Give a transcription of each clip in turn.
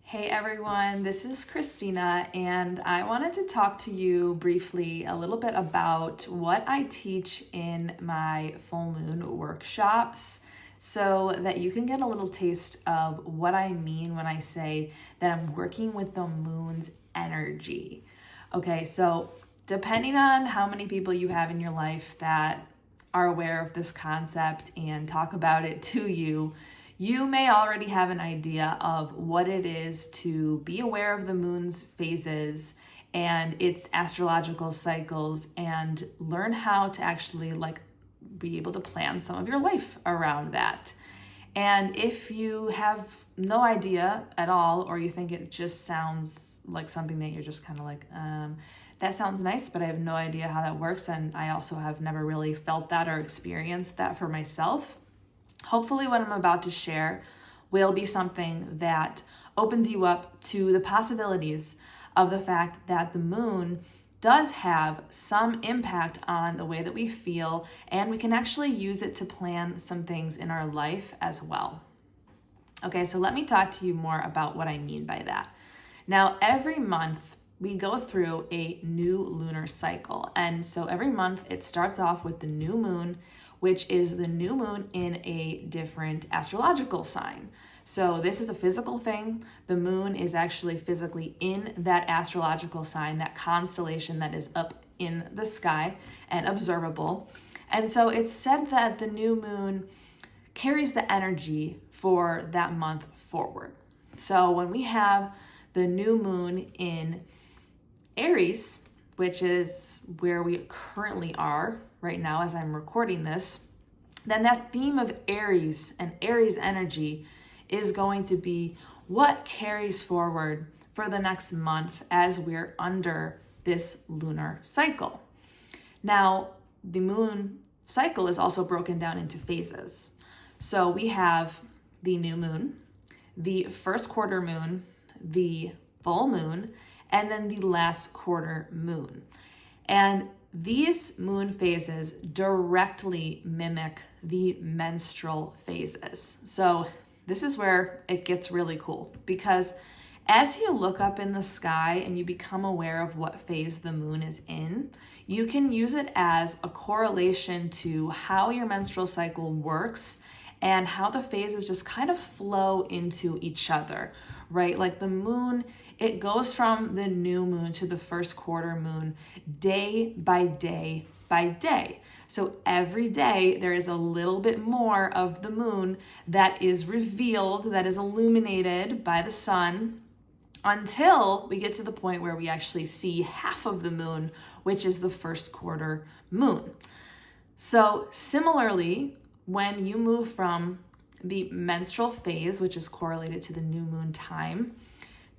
Hey everyone, this is Christina, and I wanted to talk to you briefly a little bit about what I teach in my full moon workshops so that you can get a little taste of what I mean when I say that I'm working with the moon's energy. Okay, so depending on how many people you have in your life that are aware of this concept and talk about it to you, you may already have an idea of what it is to be aware of the moon's phases and its astrological cycles and learn how to actually be able to plan some of your life around that. And if you have no idea at all, or you think it just sounds like something that you're just kind of that sounds nice, but I have no idea how that works, and I also have never really felt that or experienced that for myself, hopefully what I'm about to share will be something that opens you up to the possibilities of the fact that the moon does have some impact on the way that we feel, and we can actually use it to plan some things in our life as well. Okay, so let me talk to you more about what I mean by that. Now, every month we go through a new lunar cycle, and so every month it starts off with the new moon, which is the new moon in a different astrological sign. So this is a physical thing. The moon is actually physically in that astrological sign, that constellation that is up in the sky and observable. And so it's said that the new moon carries the energy for that month forward. So when we have the new moon in Aries, which is where we currently are right now as I'm recording this, then that theme of Aries and Aries energy is going to be what carries forward for the next month as we're under this lunar cycle. Now, the moon cycle is also broken down into phases. So we have the new moon, the first quarter moon, the full moon, and then the last quarter moon. And these moon phases directly mimic the menstrual phases. So this is where it gets really cool, because as you look up in the sky and you become aware of what phase the moon is in, you can use it as a correlation to how your menstrual cycle works and how the phases just kind of flow into each other, right? Like the moon, it goes from the new moon to the first quarter moon day by day by day. So every day there is a little bit more of the moon that is revealed, that is illuminated by the sun, until we get to the point where we actually see half of the moon, which is the first quarter moon. So similarly, when you move from the menstrual phase, which is correlated to the new moon time,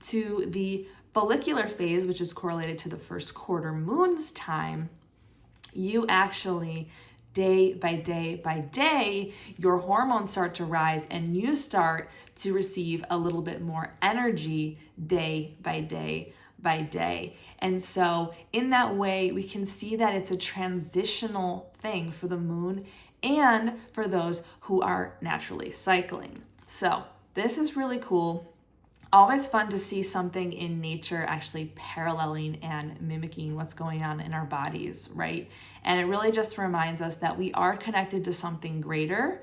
to the follicular phase, which is correlated to the first quarter moon's time, you actually, day by day by day, your hormones start to rise and you start to receive a little bit more energy day by day by day. And so in that way, we can see that it's a transitional thing for the moon and for those who are naturally cycling. So this is really cool. Always fun to see something in nature actually paralleling and mimicking what's going on in our bodies, right? And it really just reminds us that we are connected to something greater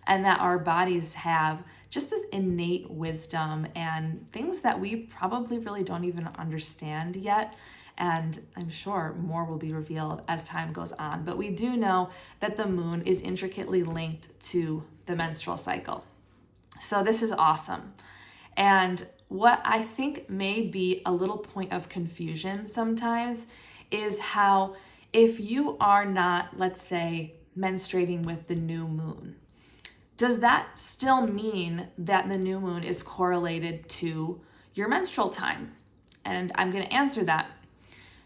and that our bodies have just this innate wisdom and things that we probably really don't even understand yet. And I'm sure more will be revealed as time goes on. But we do know that the moon is intricately linked to the menstrual cycle. So this is awesome. And what I think may be a little point of confusion sometimes is how if you are not, let's say, menstruating with the new moon, does that still mean that the new moon is correlated to your menstrual time? And I'm going to answer that.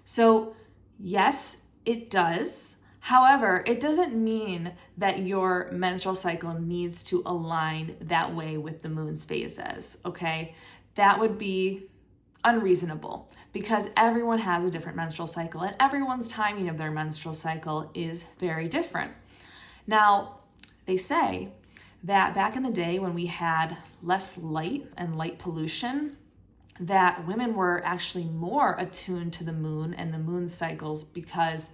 So yes, it does. However, it doesn't mean that your menstrual cycle needs to align that way with the moon's phases, okay? That would be unreasonable because everyone has a different menstrual cycle and everyone's timing of their menstrual cycle is very different. Now, they say that back in the day when we had less light and light pollution, that women were actually more attuned to the moon and the moon cycles because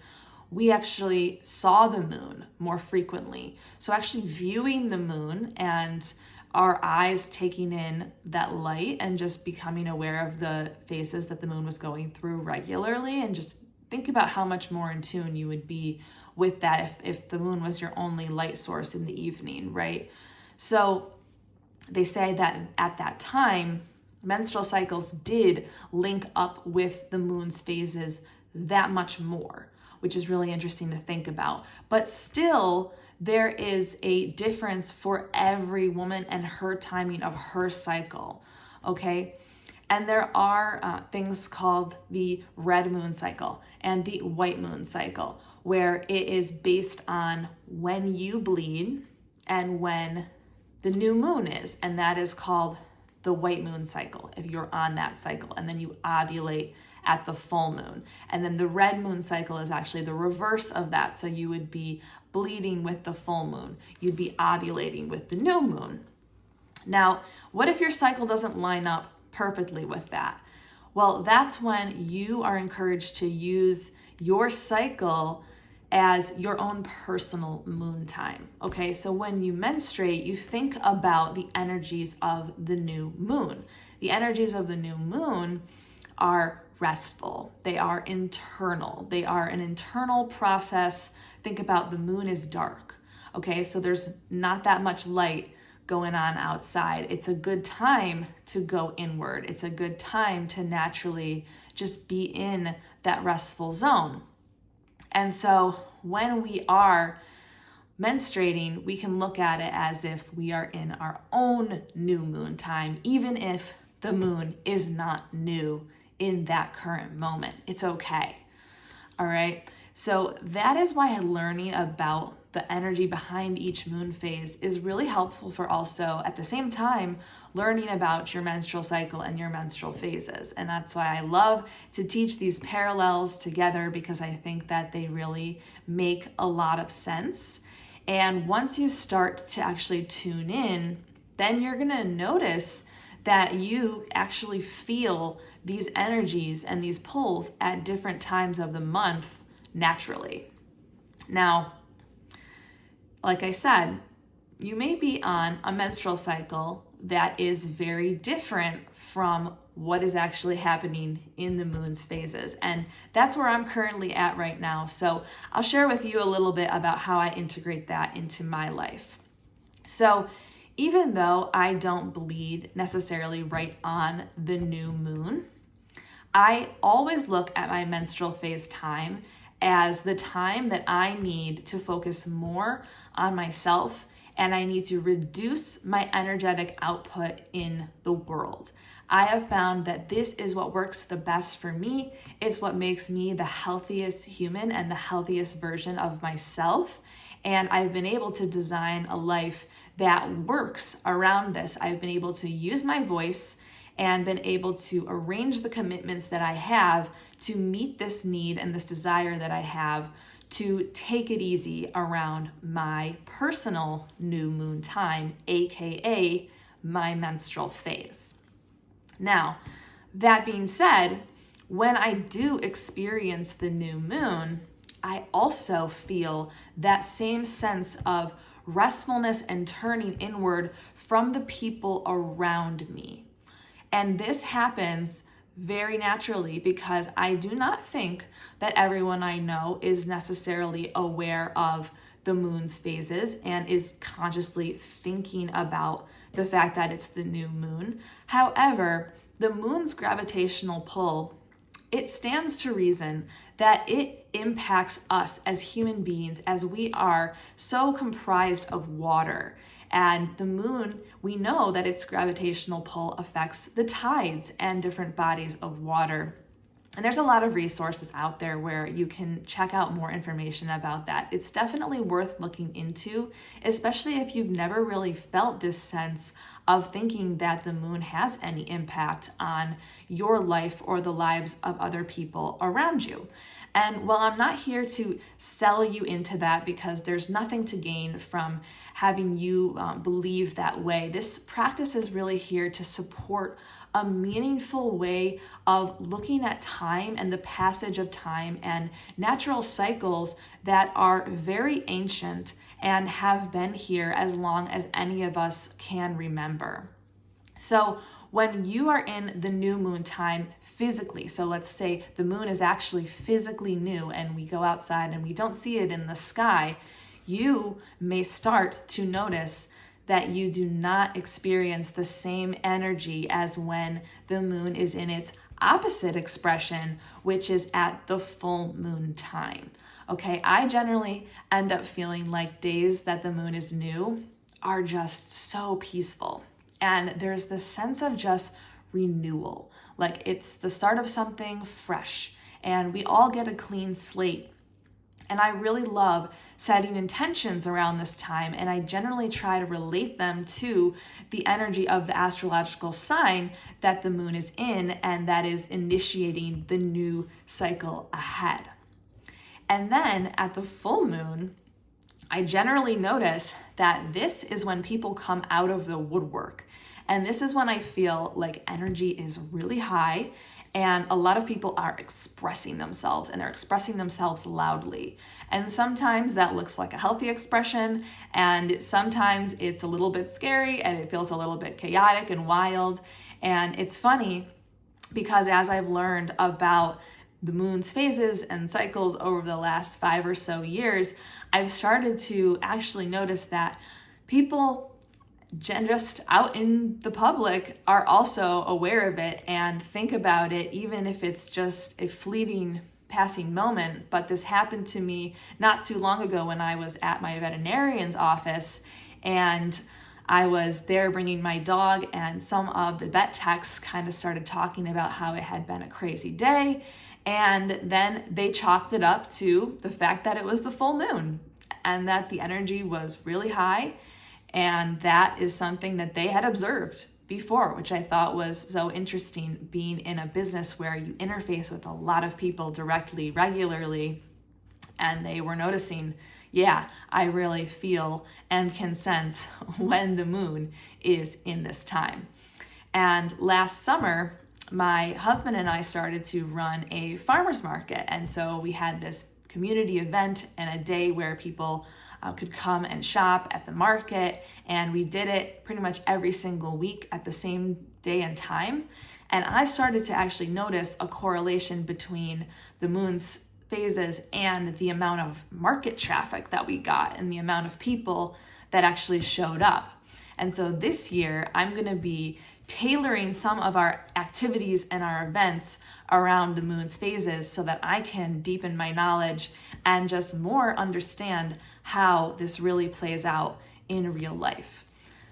we actually saw the moon more frequently. So actually viewing the moon and our eyes taking in that light and just becoming aware of the phases that the moon was going through regularly, and just think about how much more in tune you would be with that if the moon was your only light source in the evening, right? So they say that at that time, menstrual cycles did link up with the moon's phases that much more, which is really interesting to think about. But still, there is a difference for every woman and her timing of her cycle, okay? And there are things called the red moon cycle and the white moon cycle, where it is based on when you bleed and when the new moon is, and that is called the white moon cycle, if you're on that cycle, and then you ovulate at the full moon. And then the red moon cycle is actually the reverse of that, so you would be bleeding with the full moon. You'd be ovulating with the new moon. Now, what if your cycle doesn't line up perfectly with that? Well, that's when you are encouraged to use your cycle as your own personal moon time, okay? So when you menstruate, you think about the energies of the new moon. The energies of the new moon are restful. They are internal. They are an internal process. Think about the moon is dark, okay? So there's not that much light going on outside. It's a good time to go inward. It's a good time to naturally just be in that restful zone. And so when we are menstruating, we can look at it as if we are in our own new moon time, even if the moon is not new in that current moment. It's okay. All right. So that is why learning about the energy behind each moon phase is really helpful for also at the same time learning about your menstrual cycle and your menstrual phases. And that's why I love to teach these parallels together, because I think that they really make a lot of sense. And once you start to actually tune in, then you're going to notice that you actually feel these energies and these pulls at different times of the month naturally. Now, like I said, you may be on a menstrual cycle that is very different from what is actually happening in the moon's phases. And that's where I'm currently at right now. So I'll share with you a little bit about how I integrate that into my life. So even though I don't bleed necessarily right on the new moon, I always look at my menstrual phase time as the time that I need to focus more on myself, and I need to reduce my energetic output in the world. I have found that this is what works the best for me. It's what makes me the healthiest human and the healthiest version of myself. And I've been able to design a life that works around this. I've been able to use my voice and been able to arrange the commitments that I have to meet this need and this desire that I have to take it easy around my personal new moon time, aka my menstrual phase. Now, that being said, when I do experience the new moon, I also feel that same sense of restfulness and turning inward from the people around me. And this happens very naturally because I do not think that everyone I know is necessarily aware of the moon's phases and is consciously thinking about the fact that it's the new moon. However, the moon's gravitational pull, it stands to reason that it impacts us as human beings, as we are so comprised of water. And the moon, we know that its gravitational pull affects the tides and different bodies of water. And there's a lot of resources out there where you can check out more information about that. It's definitely worth looking into, especially if you've never really felt this sense of thinking that the moon has any impact on your life or the lives of other people around you. And while I'm not here to sell you into that, because there's nothing to gain from having you believe that way, this practice is really here to support a meaningful way of looking at time and the passage of time and natural cycles that are very ancient and have been here as long as any of us can remember. So when you are in the new moon time physically, so let's say the moon is actually physically new and we go outside and we don't see it in the sky, you may start to notice that you do not experience the same energy as when the moon is in its opposite expression, which is at the full moon time. Okay, I generally end up feeling like days that the moon is new are just so peaceful. And there's this sense of just renewal, like it's the start of something fresh, and we all get a clean slate. And I really love setting intentions around this time, and I generally try to relate them to the energy of the astrological sign that the moon is in, and that is initiating the new cycle ahead. And then at the full moon, I generally notice that this is when people come out of the woodwork. And this is when I feel like energy is really high and a lot of people are expressing themselves, and they're expressing themselves loudly. And sometimes that looks like a healthy expression, and sometimes it's a little bit scary and it feels a little bit chaotic and wild. And it's funny because as I've learned about the moon's phases and cycles over the last 5 or so years, I've started to actually notice that people just out in the public are also aware of it and think about it, even if it's just a fleeting passing moment. But this happened to me not too long ago when I was at my veterinarian's office, and I was there bringing my dog, and some of the vet techs kind of started talking about how it had been a crazy day. And then they chalked it up to the fact that it was the full moon and that the energy was really high. And that is something that they had observed before, which I thought was so interesting, being in a business where you interface with a lot of people directly, regularly. And they were noticing, yeah, I really feel and can sense when the moon is in this time. And last summer, my husband and I started to run a farmer's market. And so we had this community event and a day where people could come and shop at the market, and we did it pretty much every single week at the same day and time. And I started to actually notice a correlation between the moon's phases and the amount of market traffic that we got and the amount of people that actually showed up. And so this year, I'm going to be tailoring some of our activities and our events around the moon's phases so that I can deepen my knowledge and just more understand how this really plays out in real life.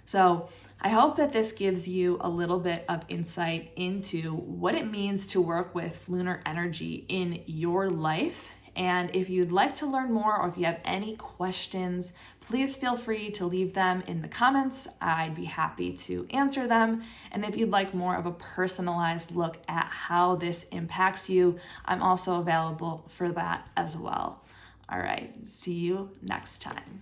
So I hope that this gives you a little bit of insight into what it means to work with lunar energy in your life. And if you'd like to learn more, or if you have any questions, please feel free to leave them in the comments. I'd be happy to answer them. And if you'd like more of a personalized look at how this impacts you, I'm also available for that as well. All right, see you next time.